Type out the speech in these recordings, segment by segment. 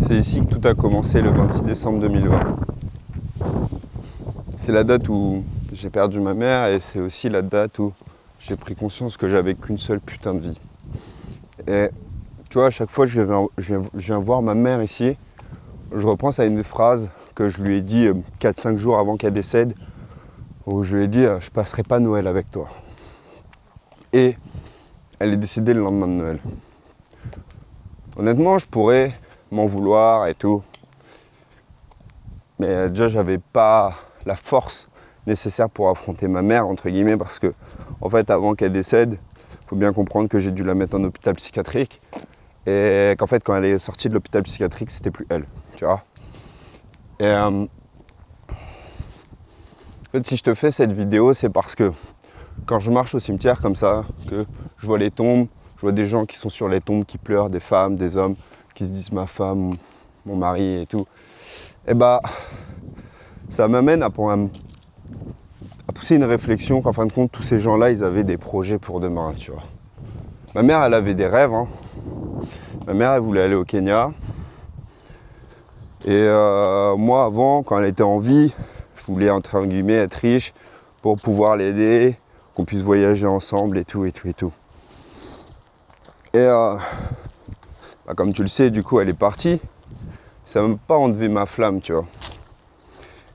C'est ici que tout a commencé le 26 décembre 2020. C'est la date où j'ai perdu ma mère et c'est aussi la date où j'ai pris conscience que j'avais qu'une seule putain de vie. Et tu vois, à chaque fois que je viens voir ma mère ici, je repense à une phrase que je lui ai dit 4-5 jours avant qu'elle décède, où je lui ai dit « je passerai pas Noël avec toi ». Et elle est décédée le lendemain de Noël. Honnêtement, je pourrais m'en vouloir et tout, mais déjà j'avais pas la force nécessaire pour affronter ma mère, entre guillemets, parce que en fait avant qu'elle décède, il faut bien comprendre que j'ai dû la mettre en hôpital psychiatrique et qu'en fait quand elle est sortie de l'hôpital psychiatrique, c'était plus elle, tu vois. Et en fait, si je te fais cette vidéo, c'est parce que quand je marche au cimetière comme ça, que je vois les tombes, je vois des gens qui sont sur les tombes, qui pleurent, des femmes, des hommes, qui se disent ma femme, mon mari et tout, et bah ça m'amène à pousser une réflexion qu'en fin de compte, tous ces gens-là, ils avaient des projets pour demain, tu vois. Ma mère, elle avait des rêves, hein. Ma mère, elle voulait aller au Kenya. Et moi, avant, quand elle était en vie, je voulais, entre guillemets, être riche pour pouvoir l'aider, qu'on puisse voyager ensemble et tout, et tout, et tout. Et comme tu le sais, du coup, elle est partie. Ça m'a pas enlevé ma flamme, tu vois.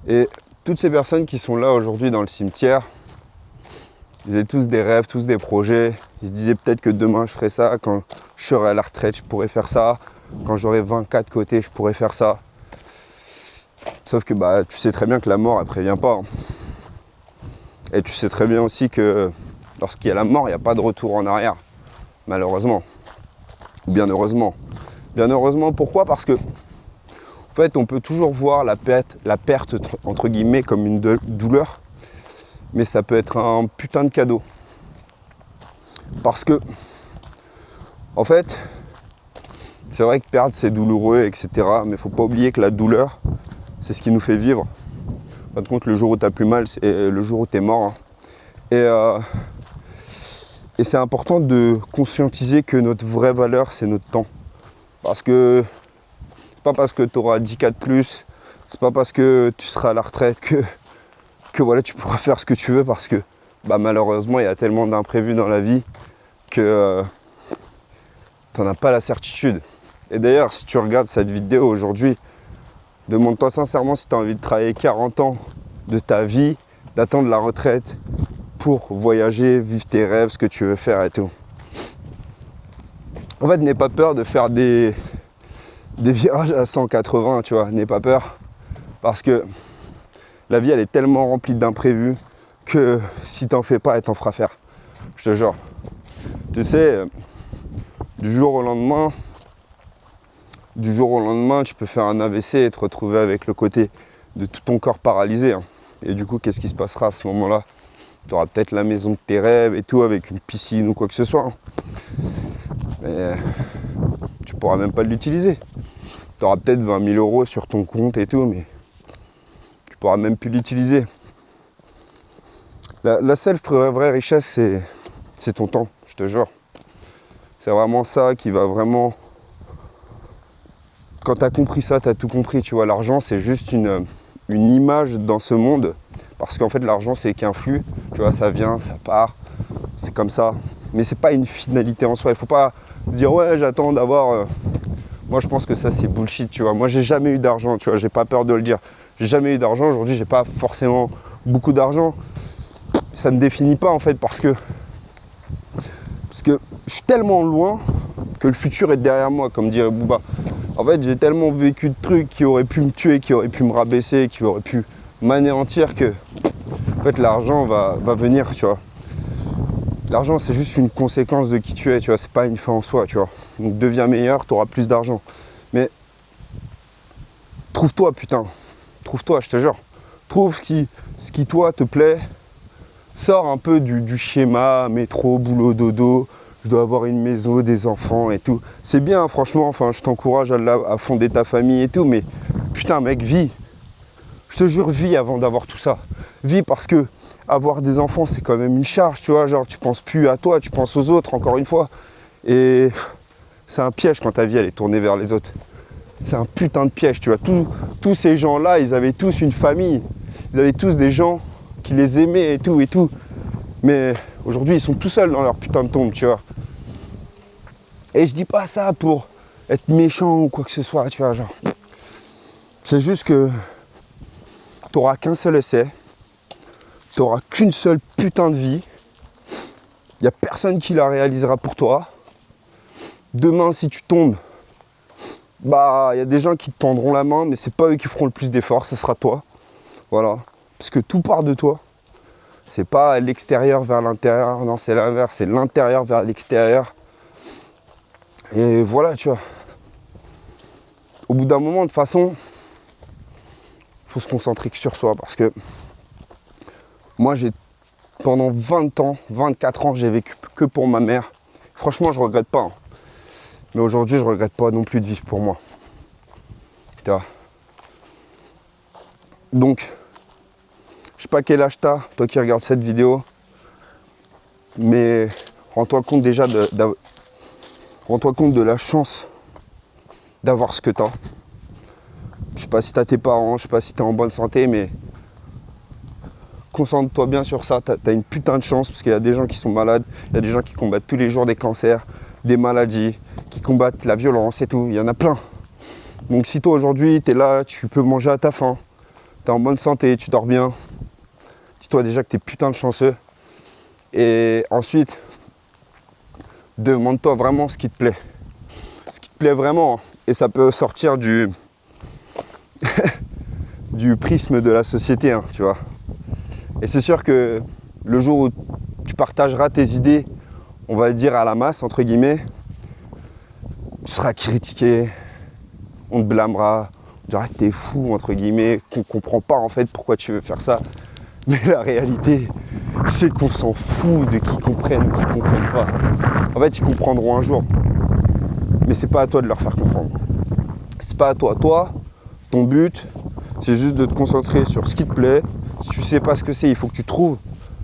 Et toutes ces personnes qui sont là aujourd'hui dans le cimetière, ils avaient tous des rêves, tous des projets. Ils se disaient peut-être que demain je ferai ça, quand je serai à la retraite je pourrais faire ça, quand j'aurai 24 côtés je pourrais faire ça. Sauf que tu sais très bien que la mort elle prévient pas. Hein. Et tu sais très bien aussi que lorsqu'il y a la mort, il n'y a pas de retour en arrière, malheureusement. Ou bien heureusement. Bien heureusement, pourquoi ? Parce que en fait, on peut toujours voir la perte entre guillemets comme une douleur, mais ça peut être un putain de cadeau. Parce que, en fait, c'est vrai que perdre c'est douloureux, etc. Mais il ne faut pas oublier que la douleur, c'est ce qui nous fait vivre. En fin de compte, le jour où tu as plus mal, c'est le jour où tu es mort. Hein. Et c'est important de conscientiser que notre vraie valeur, c'est notre temps. Parce que c'est pas parce que tu auras 10 cas de plus, c'est pas parce que tu seras à la retraite que voilà, tu pourras faire ce que tu veux, parce que malheureusement, il y a tellement d'imprévus dans la vie que tu n'en as pas la certitude. Et d'ailleurs, si tu regardes cette vidéo aujourd'hui, demande-toi sincèrement si tu as envie de travailler 40 ans de ta vie, d'attendre la retraite pour voyager, vivre tes rêves, ce que tu veux faire et tout. En fait, n'aie pas peur de faire des virages à 180, tu vois, n'aie pas peur. Parce que la vie, elle est tellement remplie d'imprévus que si t'en fais pas, elle t'en fera faire. Je te jure. Tu sais, du jour au lendemain, tu peux faire un AVC et te retrouver avec le côté de tout ton corps paralysé. Hein. Et du coup, qu'est-ce qui se passera à ce moment-là ? Tu auras peut-être la maison de tes rêves et tout, avec une piscine ou quoi que ce soit. Hein. Mais tu pourras même pas l'utiliser. Tu auras peut-être 20 000 € sur ton compte et tout, mais tu pourras même plus l'utiliser. La seule vraie richesse, c'est ton temps, je te jure. C'est vraiment ça qui va vraiment... Quand tu as compris ça, tu as tout compris. Tu vois, l'argent, c'est juste une image dans ce monde. Parce qu'en fait, l'argent, c'est qu'un flux. Tu vois, ça vient, ça part. C'est comme ça. Mais c'est pas une finalité en soi. Il faut pas dire, ouais, j'attends d'avoir... Moi, je pense que ça, c'est bullshit, tu vois. Moi, j'ai jamais eu d'argent, tu vois. J'ai pas peur de le dire. J'ai jamais eu d'argent. Aujourd'hui, j'ai pas forcément beaucoup d'argent. Ça me définit pas, en fait, parce que je suis tellement loin que le futur est derrière moi, comme dirait Booba. En fait, j'ai tellement vécu de trucs qui auraient pu me tuer, qui auraient pu me rabaisser, qui auraient pu m'anéantir que, en fait, l'argent va venir, tu vois. L'argent, c'est juste une conséquence de qui tu es, tu vois. C'est pas une fin en soi, tu vois. Donc, deviens meilleur, tu auras plus d'argent. Mais trouve-toi, putain. Trouve-toi, je te jure. Trouve ce qui, toi, te plaît. Sors un peu du schéma, métro, boulot, dodo. Je dois avoir une maison, des enfants et tout. C'est bien, franchement. Enfin, je t'encourage à fonder ta famille et tout. Mais putain, mec, vis. Je te jure, vis avant d'avoir tout ça. Vis parce que avoir des enfants, c'est quand même une charge, tu vois. Genre, tu penses plus à toi, tu penses aux autres, encore une fois. Et c'est un piège quand ta vie, elle est tournée vers les autres. c'est un putain de piège, tu vois. Tous ces gens-là, ils avaient tous une famille. Ils avaient tous des gens qui les aimaient et tout et tout. Mais aujourd'hui, ils sont tout seuls dans leur putain de tombe, tu vois. Et je dis pas ça pour être méchant ou quoi que ce soit, tu vois, genre. C'est juste que t'auras qu'un seul essai. T'auras qu'une seule putain de vie. Il n'y a personne qui la réalisera pour toi. Demain, si tu tombes, bah, il y a des gens qui te tendront la main, mais c'est pas eux qui feront le plus d'efforts, ce sera toi. Voilà. Parce que tout part de toi. C'est pas l'extérieur vers l'intérieur, non, c'est l'inverse, c'est l'intérieur vers l'extérieur. Et voilà, tu vois. Au bout d'un moment, de toute façon, il faut se concentrer que sur soi, parce que moi, pendant 20 ans, 24 ans, j'ai vécu que pour ma mère. Franchement, je regrette pas. Hein. Mais aujourd'hui, je regrette pas non plus de vivre pour moi. Tu vois. Donc, je sais pas quel âge t'as, toi qui regardes cette vidéo, mais rends-toi compte déjà rends-toi compte de la chance d'avoir ce que t'as. Je sais pas si t'as tes parents, je sais pas si t'es en bonne santé, mais concentre-toi bien sur ça. T'as une putain de chance parce qu'il y a des gens qui sont malades, il y a des gens qui combattent tous les jours des cancers, des maladies, qui combattent la violence et tout. Il y en a plein. Donc si toi aujourd'hui t'es là, tu peux manger à ta faim, t'es en bonne santé, tu dors bien, dis-toi déjà que t'es putain de chanceux. Et ensuite, demande-toi vraiment ce qui te plaît. Ce qui te plaît vraiment. Et ça peut sortir du prisme de la société, hein, tu vois. Et c'est sûr que le jour où tu partageras tes idées, on va dire à la masse, entre guillemets, tu seras critiqué, on te blâmera, on dira que t'es fou, entre guillemets, qu'on comprend pas en fait pourquoi tu veux faire ça. Mais la réalité, c'est qu'on s'en fout de qui comprennent ou qui comprennent pas. En fait, ils comprendront un jour. Mais c'est pas à toi de leur faire comprendre. C'est pas à toi. Toi, ton but, c'est juste de te concentrer sur ce qui te plaît. Si tu sais pas ce que c'est, il faut que tu trouves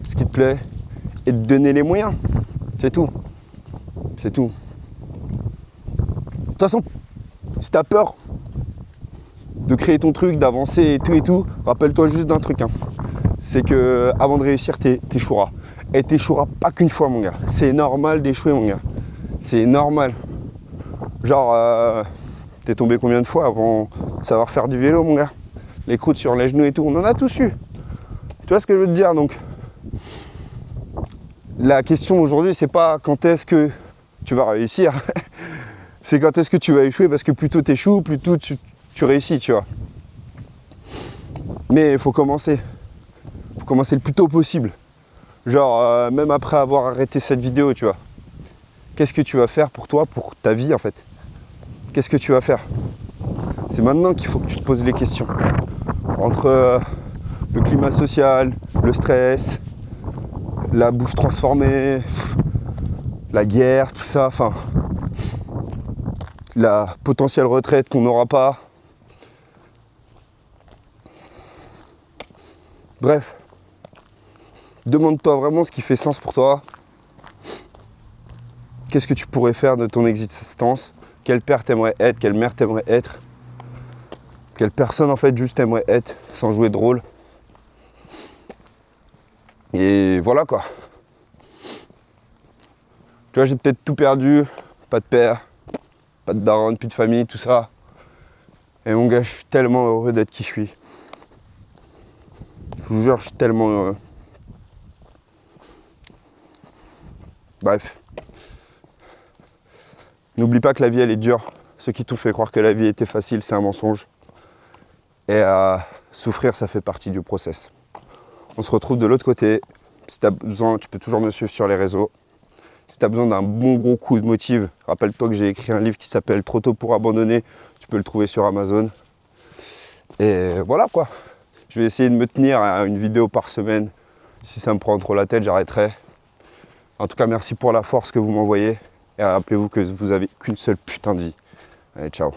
ce qui te plaît et te donner les moyens. C'est tout. C'est tout. De toute façon, si t'as peur de créer ton truc, d'avancer et tout, rappelle-toi juste d'un truc. Hein. C'est que avant de réussir, t'échoueras. Et t'échoueras pas qu'une fois, mon gars. C'est normal d'échouer, mon gars. C'est normal. Genre, t'es tombé combien de fois avant de savoir faire du vélo, mon gars? Les croûtes sur les genoux et tout, on en a tous eu. Tu vois ce que je veux te dire? Donc, la question aujourd'hui, c'est pas quand est-ce que tu vas réussir. C'est quand est-ce que tu vas échouer, parce que plus tôt t'échoues, plus tôt tu réussis, tu vois. Mais il faut commencer. Il faut commencer le plus tôt possible. Genre, même après avoir arrêté cette vidéo, tu vois. Qu'est-ce que tu vas faire pour toi, pour ta vie, en fait? Qu'est-ce que tu vas faire? C'est maintenant qu'il faut que tu te poses les questions. Entre le climat social, le stress, la bouffe transformée, la guerre, tout ça, enfin, la potentielle retraite qu'on n'aura pas. Bref, demande-toi vraiment ce qui fait sens pour toi. Qu'est-ce que tu pourrais faire de ton existence? Quel père t'aimerais être? Quelle mère t'aimerais être? Quelle personne en fait juste t'aimerais être sans jouer de rôle? Et voilà quoi. Tu vois, j'ai peut-être tout perdu. Pas de père, pas de daronne, plus de famille, tout ça. Et mon gars, je suis tellement heureux d'être qui je suis. Je vous jure, je suis tellement heureux. Bref. N'oublie pas que la vie, elle est dure. Ceux qui t'ont fait croire que la vie était facile, c'est un mensonge. Et souffrir, ça fait partie du process. On se retrouve de l'autre côté. Si tu as besoin, tu peux toujours me suivre sur les réseaux. Si tu as besoin d'un bon gros coup de motive, rappelle-toi que j'ai écrit un livre qui s'appelle Trop tôt pour abandonner. Tu peux le trouver sur Amazon. Et voilà quoi. Je vais essayer de me tenir à une vidéo par semaine. Si ça me prend trop la tête, j'arrêterai. En tout cas, merci pour la force que vous m'envoyez. Et rappelez-vous que vous avez qu'une seule putain de vie. Allez, ciao.